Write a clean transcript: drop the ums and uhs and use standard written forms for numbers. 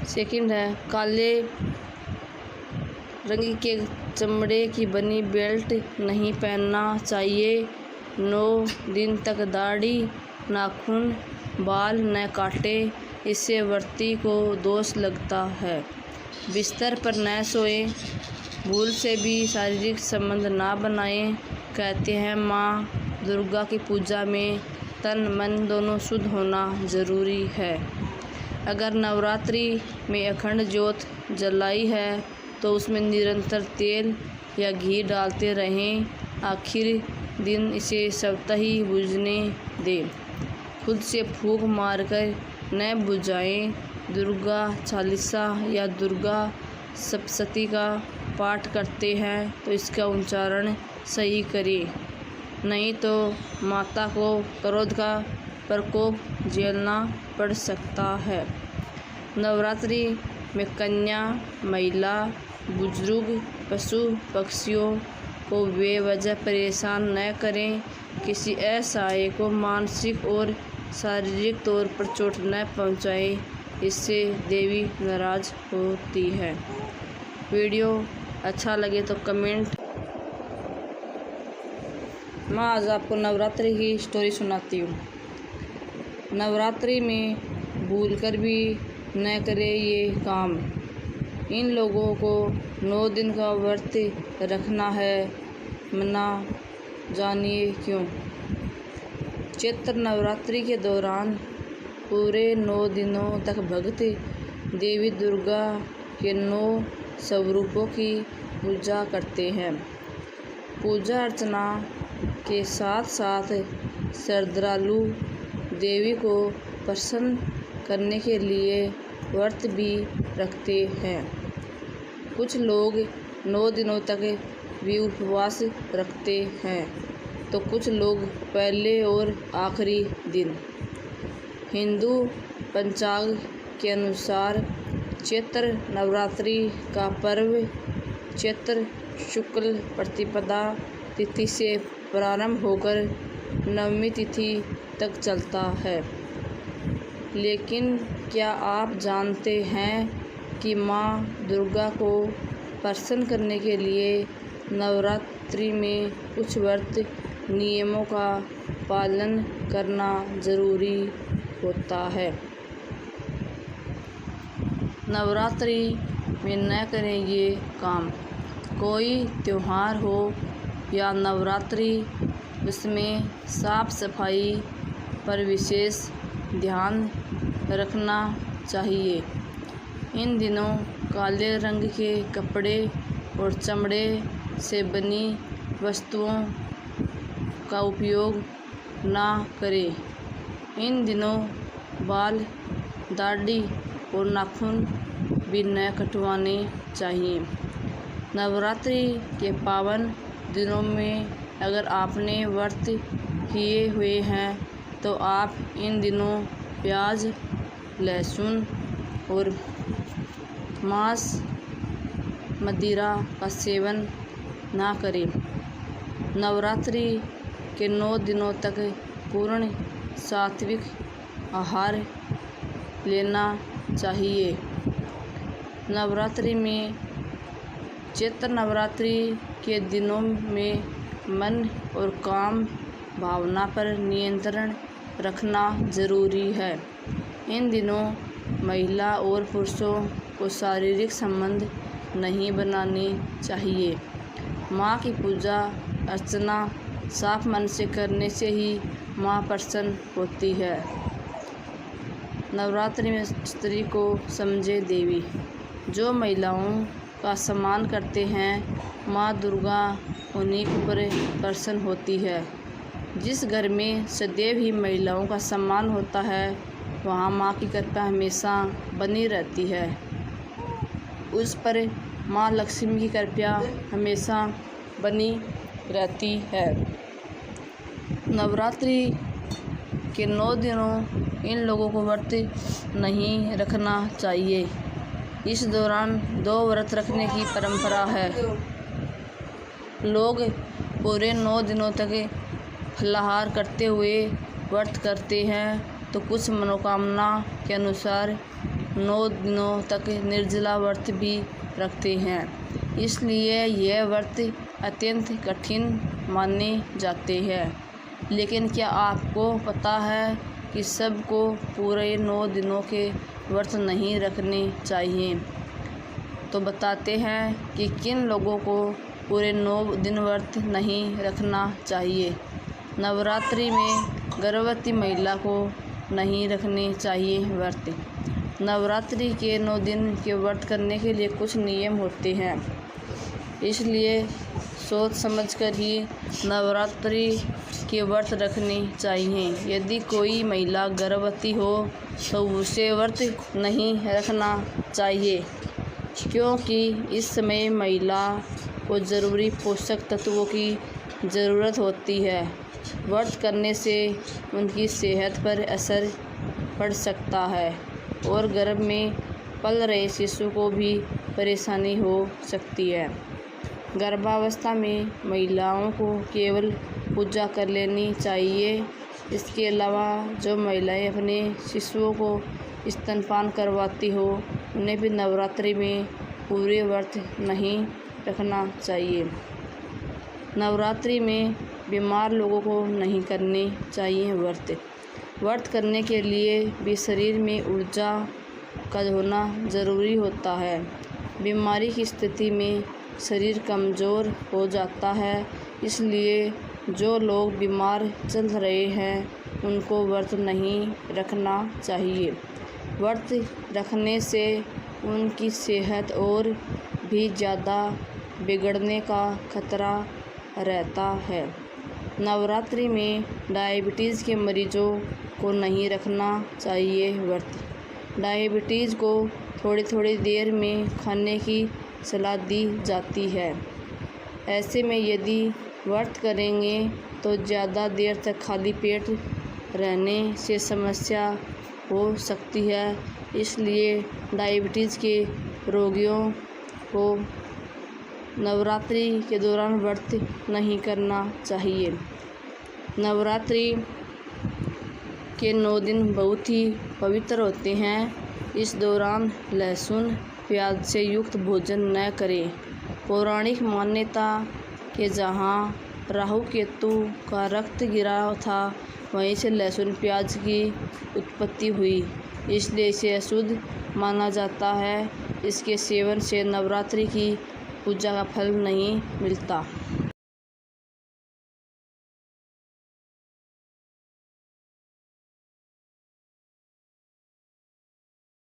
Second है काले रंग के चमड़े की बनी बेल्ट नहीं पहनना चाहिए। 9 दिन तक दाढ़ी नाखून बाल न काटे, इससे व्रती को दोष लगता है। बिस्तर पर न सोएं, भूल से भी शारीरिक संबंध ना बनाएं। कहते हैं माँ दुर्गा की पूजा में तन मन दोनों शुद्ध होना जरूरी है। अगर नवरात्रि में अखंड ज्योत जलाई है तो उसमें निरंतर तेल या घी डालते रहें। आखिर दिन इसे स्वतः ही बुझने दें, खुद से फूंक मारकर न बुझाएं। दुर्गा चालीसा या दुर्गा सप्तशती का पाठ करते हैं तो इसका उच्चारण सही करें, नहीं तो माता को क्रोध का प्रकोप झेलना पड़ सकता है। नवरात्रि में कन्या, महिला, बुजुर्ग, पशु पक्षियों को बेवजह परेशान न करें। किसी असहाय को मानसिक और शारीरिक तौर पर चोट न पहुंचाएं, इससे देवी नाराज होती है। वीडियो अच्छा लगे तो कमेंट। मैं आज आपको नवरात्रि की स्टोरी सुनाती हूँ। नवरात्रि में भूलकर भी न करे ये काम। इन लोगों को 9 दिन का व्रत रखना है, मना जानिए क्यों। चैत्र नवरात्रि के दौरान पूरे 9 दिनों तक भक्त देवी दुर्गा के 9 स्वरूपों की पूजा करते हैं। पूजा अर्चना के साथ साथ श्रद्धालु देवी को प्रसन्न करने के लिए व्रत भी रखते हैं। कुछ लोग 9 दिनों तक भी उपवास रखते हैं तो कुछ लोग पहले और आखिरी दिन। हिंदू पंचांग के अनुसार चैत्र नवरात्रि का पर्व चैत्र शुक्ल प्रतिपदा तिथि से प्रारंभ होकर नवमी तिथि तक चलता है। लेकिन क्या आप जानते हैं कि माँ दुर्गा को प्रसन्न करने के लिए नवरात्रि में कुछ व्रत नियमों का पालन करना जरूरी होता है। नवरात्रि में न करें ये काम। कोई त्योहार हो या नवरात्रि, उसमें साफ सफाई पर विशेष ध्यान रखना चाहिए। इन दिनों काले रंग के कपड़े और चमड़े से बनी वस्तुओं का उपयोग ना करें। इन दिनों बाल, दाढ़ी और नाखून भी न कटवाने चाहिए। नवरात्रि के पावन दिनों में अगर आपने व्रत किए हुए हैं तो आप इन दिनों प्याज, लहसुन और मांस, मदिरा का सेवन ना करें। नवरात्रि के 9 दिनों तक पूर्ण सात्विक आहार लेना चाहिए। नवरात्रि में चैत्र नवरात्रि के दिनों में मन और काम भावना पर नियंत्रण रखना जरूरी है। इन दिनों महिला और पुरुषों को शारीरिक संबंध नहीं बनाने चाहिए। माँ की पूजा अर्चना साफ मन से करने से ही माँ प्रसन्न होती है। नवरात्रि में स्त्री को समझे देवी। जो महिलाओं का सम्मान करते हैं, माँ दुर्गा उन्हीं पर प्रसन्न होती है। जिस घर में सदैव ही महिलाओं का सम्मान होता है, वहाँ माँ की कृपा हमेशा बनी रहती है। उस पर माँ लक्ष्मी की कृपा हमेशा बनी रहती है। नवरात्रि के 9 दिनों इन लोगों को व्रत नहीं रखना चाहिए। इस दौरान 2 व्रत रखने की परंपरा है। लोग पूरे 9 दिनों तक फलाहार करते हुए व्रत करते हैं तो कुछ मनोकामना के अनुसार 9 दिनों तक निर्जला व्रत भी रखते हैं। इसलिए यह व्रत अत्यंत कठिन माने जाते हैं। लेकिन क्या आपको पता है कि सबको पूरे 9 दिनों के व्रत नहीं रखने चाहिए? तो बताते हैं कि किन लोगों को पूरे 9 दिन व्रत नहीं रखना चाहिए। नवरात्रि में गर्भवती महिला को नहीं रखने चाहिए व्रत। नवरात्रि के 9 दिन के व्रत करने के लिए कुछ नियम होते हैं, इसलिए सोच समझकर ही नवरात्रि के व्रत रखने चाहिए। यदि कोई महिला गर्भवती हो तो उसे व्रत नहीं रखना चाहिए, क्योंकि इस समय महिला को ज़रूरी पोषक तत्वों की ज़रूरत होती है। व्रत करने से उनकी सेहत पर असर पड़ सकता है और गर्भ में पल रहे शिशु को भी परेशानी हो सकती है। गर्भावस्था में महिलाओं को केवल पूजा कर लेनी चाहिए। इसके अलावा जो महिलाएं अपने शिशुओं को स्तनपान करवाती हो उन्हें भी नवरात्रि में पूरे व्रत नहीं रखना चाहिए। नवरात्रि में बीमार लोगों को नहीं करने चाहिए व्रत। व्रत करने के लिए भी शरीर में ऊर्जा का होना ज़रूरी होता है। बीमारी की स्थिति में शरीर कमज़ोर हो जाता है, इसलिए जो लोग बीमार चल रहे हैं उनको व्रत नहीं रखना चाहिए। व्रत रखने से उनकी सेहत और भी ज़्यादा बिगड़ने का खतरा रहता है। नवरात्रि में डायबिटीज़ के मरीजों को नहीं रखना चाहिए व्रत। डायबिटीज़ को थोड़ी थोड़ी देर में खाने की सलाह दी जाती है। ऐसे में यदि व्रत करेंगे तो ज़्यादा देर तक खाली पेट रहने से समस्या हो सकती है। इसलिए डायबिटीज़ के रोगियों को नवरात्रि के दौरान व्रत नहीं करना चाहिए। नवरात्रि के 9 दिन बहुत ही पवित्र होते हैं। इस दौरान लहसुन प्याज से युक्त भोजन न करें। पौराणिक मान्यता के जहाँ राहु केतु का रक्त गिरा था वहीं से लहसुन प्याज की उत्पत्ति हुई, इसलिए इसे अशुद्ध माना जाता है। इसके सेवन से नवरात्रि की पूजा का फल नहीं मिलता।